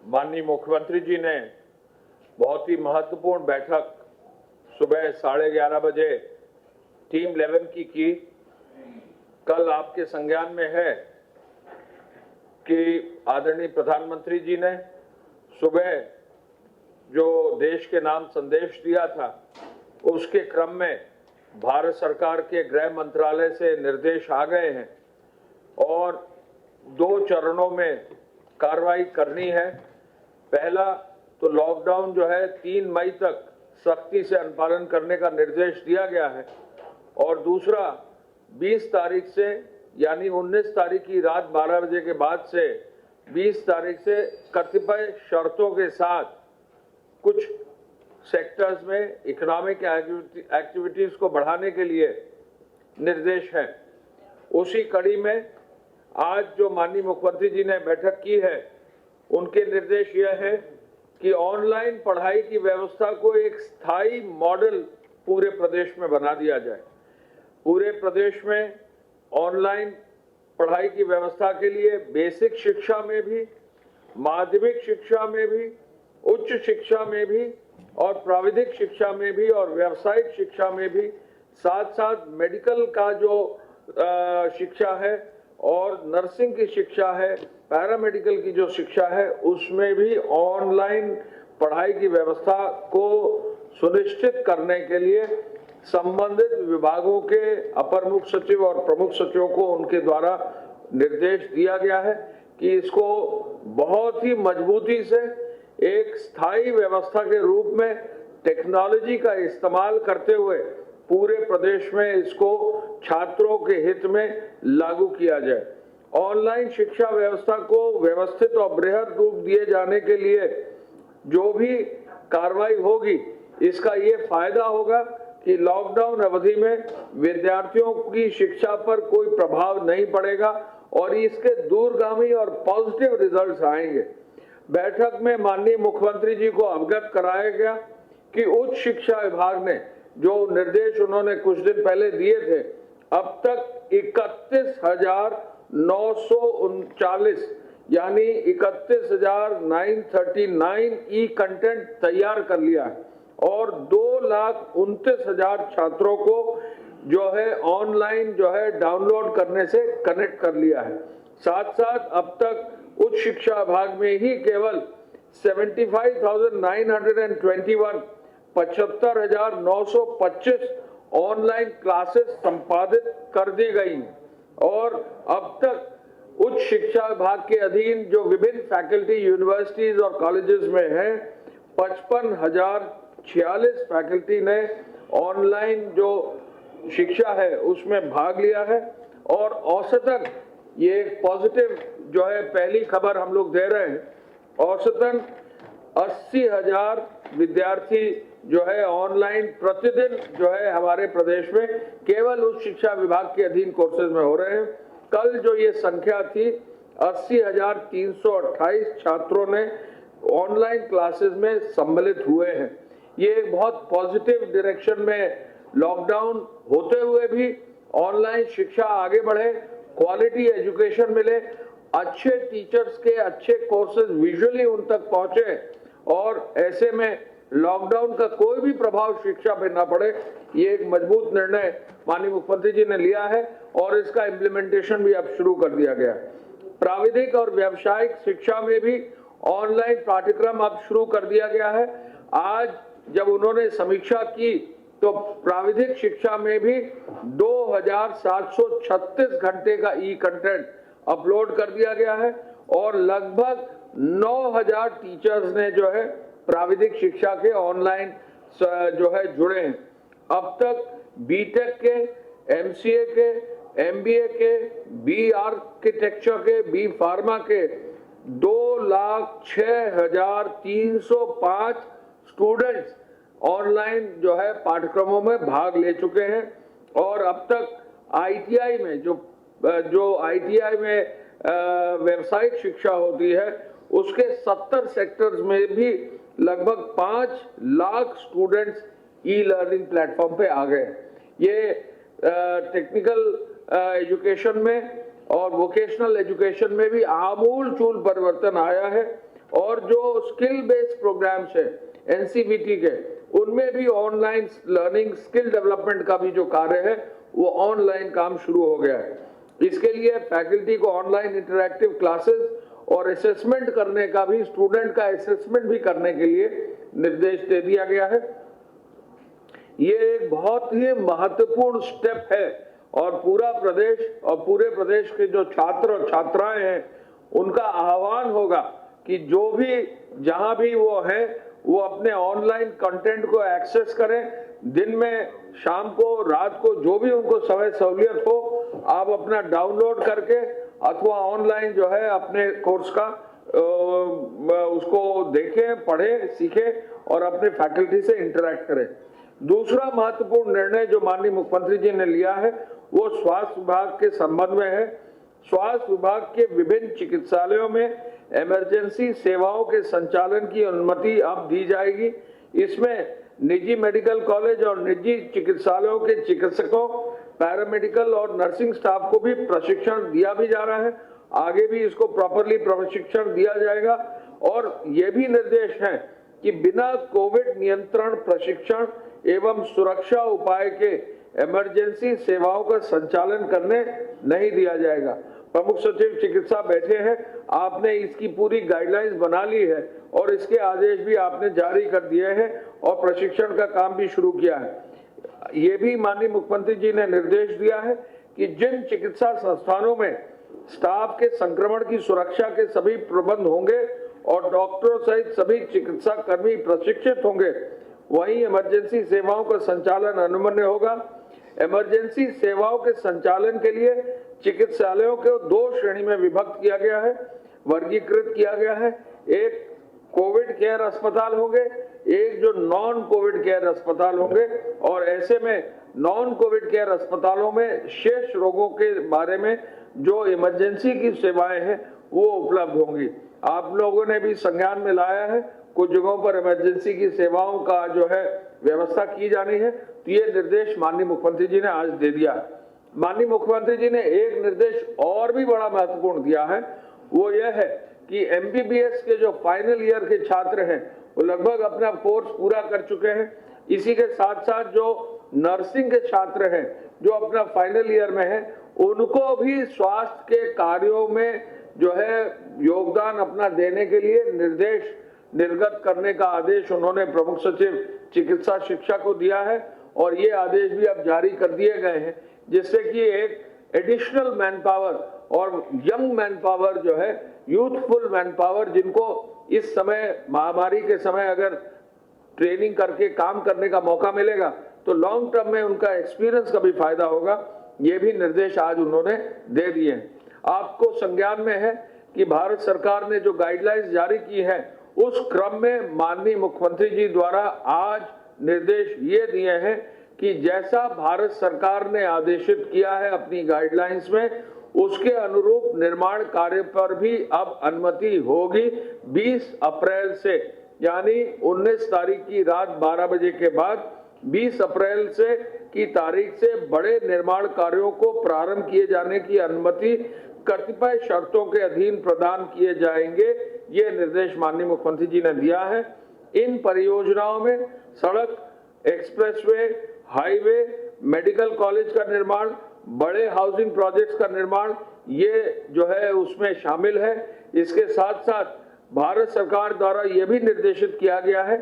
माननीय मुख्यमंत्री जी ने बहुत ही महत्वपूर्ण बैठक सुबह 11:30 बजे टीम 11 की। कल आपके संज्ञान में है कि आदरणीय प्रधानमंत्री जी ने सुबह जो देश के नाम संदेश दिया था, उसके क्रम में भारत सरकार के गृह मंत्रालय से निर्देश आ गए हैं और 2 चरणों में कार्रवाई करनी है। पहला तो लॉकडाउन जो है 3 मई तक सख्ती से अनुपालन करने का निर्देश दिया गया है और दूसरा 20 तारीख से यानी 19 तारीख की रात 12 बजे के बाद से 20 तारीख से कतिपय शर्तों के साथ कुछ सेक्टर्स में इकोनॉमिक एक्टिविटीज को बढ़ाने के लिए निर्देश है। उसी कड़ी में आज जो माननीय मुख्यमंत्री जी ने बैठक की है, उनके निर्देश यह है कि ऑनलाइन पढ़ाई की व्यवस्था को एक स्थायी मॉडल पूरे प्रदेश में बना दिया जाए। पूरे प्रदेश में ऑनलाइन पढ़ाई की व्यवस्था के लिए बेसिक शिक्षा में भी, माध्यमिक शिक्षा में भी, उच्च शिक्षा में भी और प्राविधिक शिक्षा में भी और व्यावसायिक शिक्षा में भी, साथ साथ मेडिकल का जो शिक्षा है और नर्सिंग की शिक्षा है, पैरामेडिकल की जो शिक्षा है, उसमें भी ऑनलाइन पढ़ाई की व्यवस्था को सुनिश्चित करने के लिए संबंधित विभागों के अपर मुख्य सचिव और प्रमुख सचिवों को उनके द्वारा निर्देश दिया गया है कि इसको बहुत ही मजबूती से एक स्थायी व्यवस्था के रूप में टेक्नोलॉजी का इस्तेमाल करते हुए पूरे प्रदेश में इसको छात्रों के हित में लागू किया जाए। ऑनलाइन शिक्षा व्यवस्था को व्यवस्थित और बृहद रूप दिए जाने के लिए जो भी कार्रवाई होगी, इसका ये फायदा होगा कि लॉकडाउन अवधि में विद्यार्थियों की शिक्षा पर कोई प्रभाव नहीं पड़ेगा और इसके दूरगामी और पॉजिटिव रिजल्ट्स आएंगे। बैठक में माननीय मुख्यमंत्री जी को अवगत कराया गया कि उच्च शिक्षा विभाग ने जो निर्देश उन्होंने कुछ दिन पहले दिए थे, अब तक 31,939 यानी 31,939 ई कंटेंट तैयार कर लिया है और 2,29,000 छात्रों को जो है ऑनलाइन जो है डाउनलोड करने से कनेक्ट कर लिया है। साथ साथ अब तक उच्च शिक्षा विभाग में ही केवल 75,921 75,925 ऑनलाइन क्लासेस संपादित कर दी गई और अब तक उच्च शिक्षा विभाग के अधीन जो विभिन्न फैकल्टी यूनिवर्सिटीज और कॉलेजेस में हैं, 55,046 फैकल्टी ने ऑनलाइन जो शिक्षा है उसमें भाग लिया है और औसतन ये एक पॉजिटिव जो है पहली खबर हम लोग दे रहे हैं, औसतन 80,000 विद्यार्थी जो है ऑनलाइन प्रतिदिन जो है हमारे प्रदेश में केवल उच्च शिक्षा विभाग के अधीन कोर्सेज में हो रहे हैं। कल जो ये संख्या थी 80,328 छात्रों ने ऑनलाइन क्लासेस में सम्मिलित हुए हैं। ये एक बहुत पॉजिटिव डायरेक्शन में लॉकडाउन होते हुए भी ऑनलाइन शिक्षा आगे बढ़े, क्वालिटी एजुकेशन मिले, अच्छे टीचर्स के अच्छे कोर्सेज विजुअली उन तक पहुंचे और ऐसे में लॉकडाउन का कोई भी प्रभाव शिक्षा पे ना पड़े। ये एक मजबूत निर्णय माननीय मुख्यमंत्री जी ने लिया है और इसका इम्प्लीमेंटेशन भी अब शुरू कर दिया गया है। प्राविधिक और व्यावसायिक शिक्षा में भी ऑनलाइन पाठ्यक्रम अब शुरू कर दिया गया है। आज जब उन्होंने समीक्षा की तो प्राविधिक शिक्षा में भी 2,736 घंटे का ई कंटेंट अपलोड कर दिया गया है और लगभग 9,000 टीचर्स ने जो है प्राविधिक शिक्षा के ऑनलाइन जो है जुड़े हैं। अब तक बीटेक के, एमसीए के, एमबीए के, बी आर्किटेक्चर के, बी फार्मा के 2,06,305 स्टूडेंट्स ऑनलाइन जो है पाठ्यक्रमों में भाग ले चुके हैं और अब तक आईटीआई में जो आईटीआई में व्यावसायिक शिक्षा होती है उसके 70 सेक्टर्स में भी लगभग 5 lakh students e learning platform पे आ गए। ये टेक्निकल एजुकेशन में और वोकेशनल एजुकेशन में भी आमूल चूल परिवर्तन आया है और जो स्किल बेस्ड प्रोग्राम्स है एनसीवीटी के, उनमें भी ऑनलाइन लर्निंग स्किल डेवलपमेंट का भी जो कार्य है वो ऑनलाइन काम शुरू हो गया है। इसके लिए फैकल्टी को ऑनलाइन इंटरैक्टिव क्लासेस और असेसमेंट करने का भी, स्टूडेंट का असेसमेंट भी करने के लिए निर्देश दे दिया गया है। ये एक बहुत ही महत्वपूर्ण स्टेप है और पूरा प्रदेश और पूरे प्रदेश के जो छात्र और छात्राएं हैं उनका आह्वान होगा कि जो भी जहां भी वो हैं वो अपने ऑनलाइन कंटेंट को एक्सेस करें। दिन में, शाम को, रात को, जो भी उनको समय सहूलियत हो, आप अपना डाउनलोड करके अथवा ऑनलाइन जो है अपने कोर्स का उसको देखें, पढ़ें, सीखें और अपने फैकल्टी से इंटरैक्ट करें। दूसरा महत्वपूर्ण निर्णय जो माननीय मुख्यमंत्री जी ने लिया है वो स्वास्थ्य विभाग के संबंध में है। स्वास्थ्य विभाग के विभिन्न चिकित्सालयों में इमरजेंसी सेवाओं के संचालन की अनुमति अब दी जाएगी। इसमें निजी मेडिकल कॉलेज और निजी चिकित्सालयों के चिकित्सकों, पैरामेडिकल और नर्सिंग स्टाफ को भी प्रशिक्षण दिया भी जा रहा है। आगे भी इसको प्रॉपरली प्रशिक्षण दिया जाएगा और ये भी निर्देश है कि बिना कोविड नियंत्रण प्रशिक्षण एवं सुरक्षा उपाय के इमरजेंसी सेवाओं का संचालन करने नहीं दिया जाएगा। प्रमुख सचिव चिकित्सा बैठे हैं, आपने इसकी पूरी गाइडलाइंस बना ली है और इसके आदेश भी आपने जारी कर दिए हैं और प्रशिक्षण का काम भी शुरू किया है। ये भी माननीय मुख्यमंत्री जी ने निर्देश दिया है कि जिन चिकित्सा संस्थानों में स्टाफ के संक्रमण की सुरक्षा के सभी प्रबंध होंगे और डॉक्टरों सहित सभी चिकित्सा कर्मी प्रशिक्षित होंगे, वहीं इमरजेंसी सेवाओं का संचालन अनुमन्य होगा। इमरजेंसी सेवाओं के संचालन के लिए चिकित्सालयों को 2 श्रेणी में विभक्त किया गया है, वर्गीकृत किया गया है। एक कोविड केयर अस्पताल होंगे, एक जो नॉन कोविड केयर अस्पताल होंगे और ऐसे में नॉन कोविड केयर अस्पतालों में शेष रोगों के बारे में जो इमरजेंसी की सेवाएं हैं वो उपलब्ध होंगी। आप लोगों ने भी संज्ञान में लाया है, कुछ जगहों पर इमरजेंसी की सेवाओं का जो है व्यवस्था की जानी है, तो ये निर्देश माननीय मुख्यमंत्री जी ने आज दे दिया। माननीय मुख्यमंत्री जी ने एक निर्देश और भी बड़ा महत्वपूर्ण दिया है, वो ये है कि एमबीबीएस के जो फाइनल ईयर के छात्र हैं वो लगभग अपना कोर्स पूरा कर चुके हैं। इसी के साथ साथ जो नर्सिंग के छात्र हैं जो अपना फाइनल ईयर में हैं, उनको भी स्वास्थ्य के कार्यों में जो है योगदान अपना देने के लिए निर्देश निर्गत करने का आदेश उन्होंने प्रमुख सचिव चिकित्सा शिक्षा को दिया है और ये आदेश भी अब जारी कर दिए गए हैं, जिससे कि एक एडिशनल मैन पावर और यंग मैन पावर जो है, यूथफुल मैन पावर, जिनको इस समय महामारी के समय अगर ट्रेनिंग करके काम करने का मौका मिलेगा तो लॉन्ग टर्म में उनका एक्सपीरियंस का भी फायदा होगा। ये भी निर्देश आज उन्होंने दे दिए हैं। आपको संज्ञान में है कि भारत सरकार ने जो गाइडलाइंस जारी की है उस क्रम में माननीय मुख्यमंत्री जी द्वारा आज निर्देश ये दिए हैं कि जैसा भारत सरकार ने आदेशित किया है अपनी गाइडलाइंस में, उसके अनुरूप निर्माण कार्य पर भी अब अनुमति होगी 20 अप्रैल से, यानी 19 तारीख की रात 12 बजे के बाद 20 अप्रैल से की तारीख से बड़े निर्माण कार्यों को प्रारंभ किए जाने की अनुमति कतिपय शर्तों के अधीन प्रदान किए जाएंगे। ये निर्देश माननीय मुख्यमंत्री जी ने दिया है। इन परियोजनाओं में सड़क, एक्सप्रेसवे, हाईवे, मेडिकल कॉलेज का निर्माण, बड़े हाउसिंग प्रोजेक्ट्स का निर्माण, ये जो है उसमें शामिल है। इसके साथ साथ भारत सरकार द्वारा यह भी निर्देशित किया गया है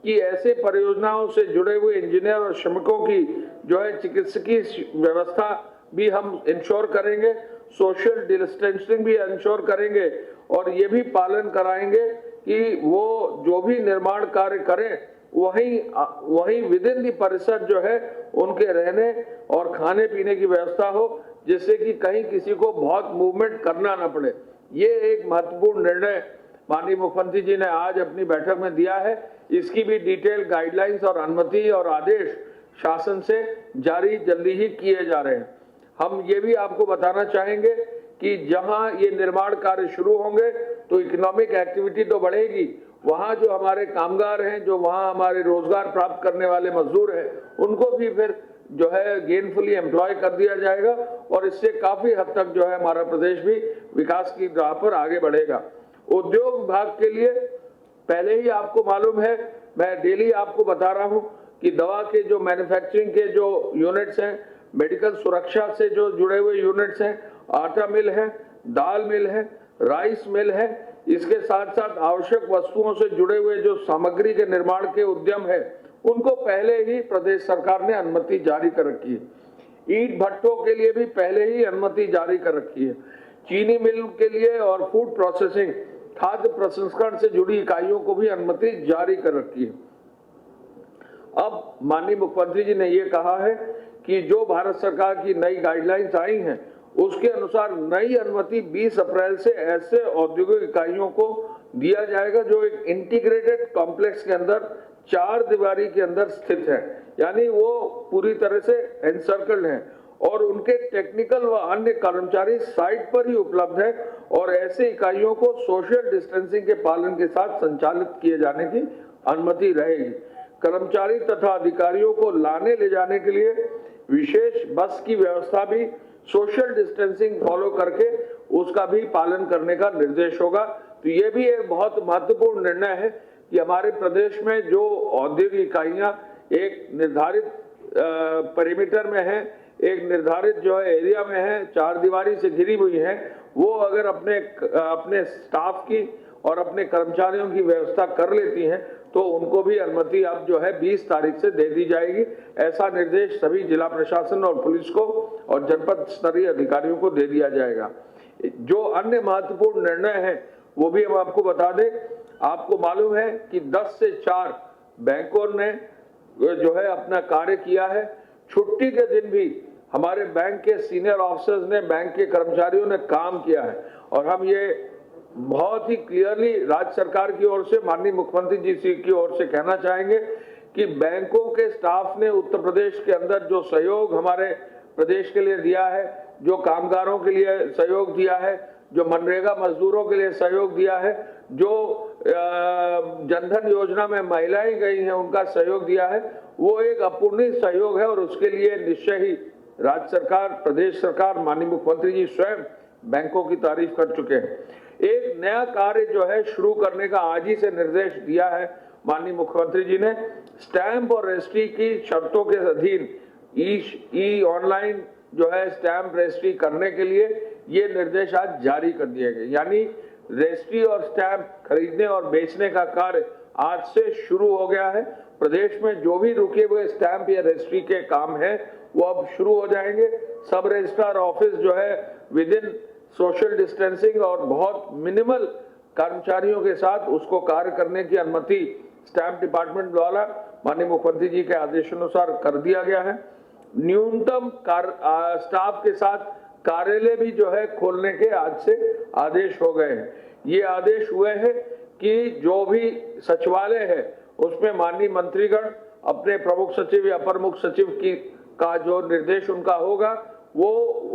कि ऐसे परियोजनाओं से जुड़े हुए इंजीनियर और श्रमिकों की जो है चिकित्सकीय व्यवस्था भी हम इंश्योर करेंगे, सोशल डिस्टेंसिंग भी इंश्योर करेंगे और ये भी पालन कराएंगे कि वो जो भी निर्माण कार्य करें वहीं विद इन दी परिसर जो है उनके रहने और खाने पीने की व्यवस्था हो, जिससे कि कहीं किसी को बहुत मूवमेंट करना ना पड़े। ये एक महत्वपूर्ण निर्णय माननीय मुख्यमंत्री जी ने आज अपनी बैठक में दिया है। इसकी भी डिटेल गाइडलाइंस और अनुमति और आदेश शासन से जारी जल्दी ही किए जा रहे हैं। हम ये भी आपको बताना चाहेंगे कि जहां ये निर्माण कार्य शुरू होंगे तो इकोनॉमिक एक्टिविटी तो बढ़ेगी, वहां जो हमारे कामगार हैं, जो वहां हमारे रोजगार प्राप्त करने वाले मजदूर हैं, उनको भी फिर जो है गेनफुली एम्प्लॉय कर दिया जाएगा और इससे काफी हद तक जो है हमारा प्रदेश भी विकास की राह पर आगे बढ़ेगा। उद्योग विभाग के लिए पहले ही आपको मालूम है, मैं डेली आपको बता रहा हूं कि दवा के जो मैन्युफैक्चरिंग के जो यूनिट्स हैं, मेडिकल सुरक्षा से जो जुड़े हुए यूनिट्स हैं, आटा मिल है, दाल मिल है, राइस मिल है, इसके साथ साथ आवश्यक वस्तुओं से जुड़े हुए जो सामग्री के निर्माण के उद्यम है, उनको पहले ही प्रदेश सरकार ने अनुमति जारी कर रखी है। ईंट भट्टों के लिए भी पहले ही अनुमति जारी कर रखी है। चीनी मिल के लिए और फूड प्रोसेसिंग, खाद्य प्रसंस्करण से जुड़ी इकाइयों को भी अनुमति जारी कर रखी है। अब माननीय मुख्यमंत्री जी ने ये कहा है कि जो भारत सरकार की नई गाइडलाइंस आई हैं, उसके अनुसार नई अनुमति 20 अप्रैल से ऐसे औद्योगिक इकाइयों को दिया जाएगा जो एक इंटीग्रेटेड कॉम्प्लेक्स के अंदर 4 दीवारी के अंदर स्थित है, यानी वो पूरी तरह से एनसर्कल्ड है और उनके टेक्निकल व अन्य कर्मचारी साइट पर ही उपलब्ध है और ऐसे इकाइयों को सोशल डिस्टेंसिंग के पालन के साथ संचालित किए जाने की अनुमति रहेगी। कर्मचारी तथा अधिकारियों को लाने ले जाने के लिए विशेष बस की व्यवस्था भी सोशल डिस्टेंसिंग फॉलो करके उसका भी पालन करने का निर्देश होगा। तो ये भी एक बहुत महत्वपूर्ण निर्णय है कि हमारे प्रदेश में जो औद्योगिक इकाइयां एक निर्धारित परिमीटर में है, एक निर्धारित जो है एरिया में है, 4 दीवारी से घिरी हुई है, वो अगर अपने स्टाफ की और अपने कर्मचारियों की व्यवस्था कर लेती हैं तो उनको भी अनुमति अब जो है 20 तारीख से दे दी जाएगी। ऐसा निर्देश सभी जिला प्रशासन और पुलिस को और जनपद स्तरीय अधिकारियों को दे दिया जाएगा। जो अन्य महत्वपूर्ण निर्णय है वो भी हम आपको बता दें। आपको मालूम है कि 10 से 4 बैंकों ने जो है अपना कार्य किया है। छुट्टी के दिन भी हमारे बैंक के सीनियर ऑफिसर्स ने, बैंक के कर्मचारियों ने काम किया है और हम ये बहुत ही क्लियरली राज्य सरकार की ओर से, माननीय मुख्यमंत्री जी की ओर से कहना चाहेंगे कि बैंकों के स्टाफ ने उत्तर प्रदेश के अंदर जो सहयोग हमारे प्रदेश के लिए दिया है, जो कामगारों के लिए सहयोग दिया है, जो मनरेगा मजदूरों के लिए सहयोग दिया है, जो जनधन योजना में महिलाएं गई हैं उनका सहयोग दिया है, वो एक अपूर्णीय सहयोग है और उसके लिए निश्चय ही राज्य सरकार, प्रदेश सरकार, माननीय मुख्यमंत्री जी स्वयं बैंकों की तारीफ कर चुके हैं। एक नया कार्य जो है शुरू करने का आज ही से निर्देश दिया है माननीय मुख्यमंत्री जी ने। स्टैंप और रजिस्ट्री की शर्तों के अधीन ई ऑनलाइन जो है स्टैंप रजिस्ट्री करने के लिए ये निर्देश आज जारी कर दिए गए, यानी रजिस्ट्री और स्टैंप खरीदने और बेचने का कार्य आज से शुरू हो गया है। प्रदेश में जो भी रुके हुए स्टैंप या रजिस्ट्री के काम है वो अब शुरू हो जाएंगे। सब रजिस्ट्रार ऑफिस जो है विद इन सोशल डिस्टेंसिंग और बहुत मिनिमल कर्मचारियों के साथ उसको कार्य करने की अनुमति स्टैंप डिपार्टमेंट द्वारा माननीय मुख्यमंत्री जी के आदेशानुसार कर दिया गया है। न्यूनतम स्टाफ के साथ कार्यालय भी जो है खोलने के आज से आदेश हो गए हैं। ये आदेश हुए हैं कि जो भी सचिवालय है उसमें माननीय मंत्रीगण अपने प्रमुख सचिव या अपर मुख्य सचिव का जो निर्देश उनका होगा वो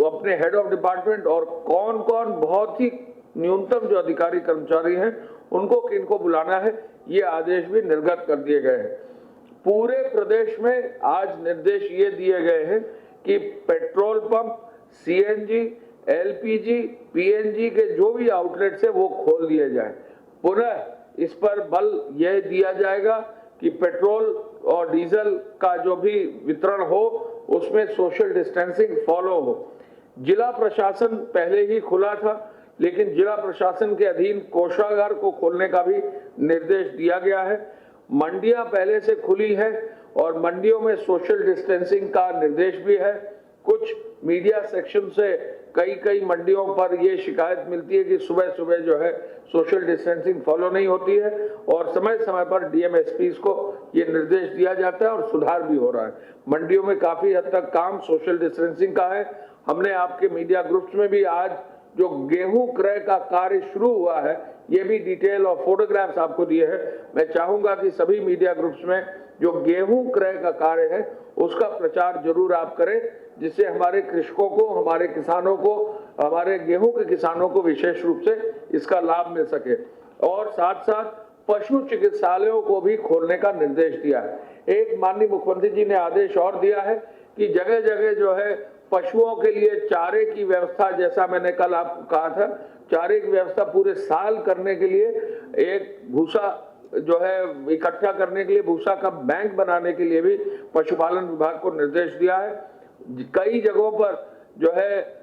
अपने हेड ऑफ डिपार्टमेंट और कौन कौन बहुत ही न्यूनतम जो अधिकारी कर्मचारी हैं उनको किनको बुलाना है, ये आदेश भी निर्गत कर दिए गए हैं। पूरे प्रदेश में आज निर्देश ये दिए गए हैं कि petrol pump, CNG, LPG, PNG के जो भी आउटलेट्स है वो खोल दिए जाए। पुनः इस पर बल यह दिया जाएगा कि पेट्रोल और डीजल का जो भी वितरण हो उसमें सोशल डिस्टेंसिंग फॉलो हो। जिला प्रशासन पहले ही खुला था, लेकिन जिला प्रशासन के अधीन कोषागार को खोलने का भी निर्देश दिया गया है। मंडियां पहले से खुली है और मंडियों में सोशल डिस्टेंसिंग का निर्देश भी है। कुछ मीडिया सेक्शन से कई मंडियों पर ये शिकायत मिलती है कि सुबह सुबह जो है सोशल डिस्टेंसिंग फॉलो नहीं होती है और समय समय पर डीएमएसपीज को ये निर्देश दिया जाता है और सुधार भी हो रहा है। मंडियों में काफी हद तक काम सोशल डिस्टेंसिंग का है। हमने आपके मीडिया ग्रुप्स में भी आज जो गेहूं क्रय का कार्य शुरू हुआ है ये भी डिटेल और फोटोग्राफ्स आपको दिए हैं। मैं चाहूंगा कि सभी मीडिया ग्रुप्स में जो गेहूं क्रय का कार्य है उसका प्रचार जरूर आप करें, जिससे हमारे कृषकों को, हमारे किसानों को, हमारे गेहूं के किसानों को विशेष रूप से इसका लाभ मिल सके। और साथ साथ पशु चिकित्सालयों को भी खोलने का निर्देश दिया है। एक माननीय मुख्यमंत्री जी ने आदेश और दिया है कि जगह जगह जो है पशुओं के लिए चारे की व्यवस्था, जैसा मैंने कल आपको कहा था, चारे की व्यवस्था पूरे साल करने के लिए एक भूसा जो है इकट्ठा करने के लिए भूसा का बैंक बनाने के लिए भी पशुपालन विभाग को निर्देश दिया है। कई जगहों पर जो है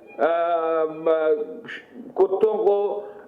कुत्तों को,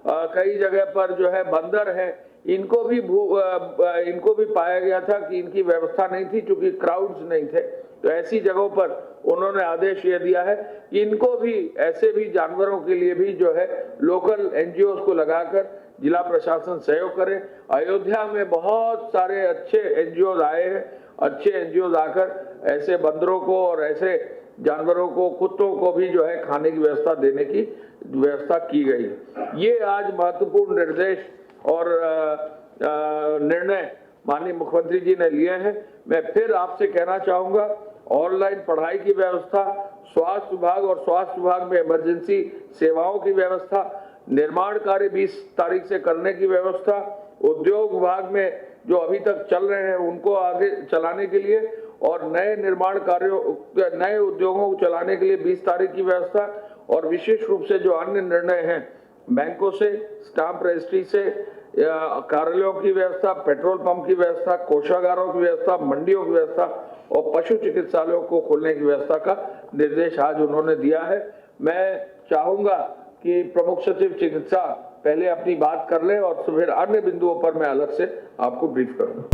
कई जगह पर जो है बंदर है, इनको भी पाया गया था कि इनकी व्यवस्था नहीं थी, क्योंकि क्राउड्स नहीं थे। तो ऐसी जगहों पर उन्होंने आदेश ये दिया है कि इनको भी, ऐसे भी जानवरों के लिए भी जो है लोकल एनजीओ को लगाकर जिला प्रशासन सहयोग करे। अयोध्या में बहुत सारे अच्छे एनजीओ आए हैं, अच्छे एनजीओ आकर ऐसे बंदरों को और ऐसे जानवरों को, कुत्तों को भी जो है खाने की व्यवस्था देने की व्यवस्था की गई। ये आज महत्वपूर्ण निर्देश और निर्णय माननीय मुख्यमंत्री जी ने लिए हैं। मैं फिर आपसे कहना चाहूंगा, ऑनलाइन पढ़ाई की व्यवस्था, स्वास्थ्य विभाग और स्वास्थ्य विभाग में इमरजेंसी सेवाओं की व्यवस्था, निर्माण कार्य 20 तारीख से करने की व्यवस्था, उद्योग विभाग में जो अभी तक चल रहे हैं उनको आगे चलाने के लिए और नए निर्माण कार्यों, नए उद्योगों को चलाने के लिए 20 तारीख की व्यवस्था, और विशेष रूप से जो अन्य निर्णय हैं, बैंकों से, स्टाम्प रजिस्ट्री से, कार्यालयों की व्यवस्था, पेट्रोल पंप की व्यवस्था, कोषागारों की व्यवस्था, मंडियों की व्यवस्था और पशु चिकित्सालयों को खोलने की व्यवस्था का निर्देश आज उन्होंने दिया है। मैं चाहूंगा कि प्रमुख सचिव चिकित्सा पहले अपनी बात कर ले और फिर अन्य बिंदुओं पर मैं अलग से आपको ब्रीफ करूंगा।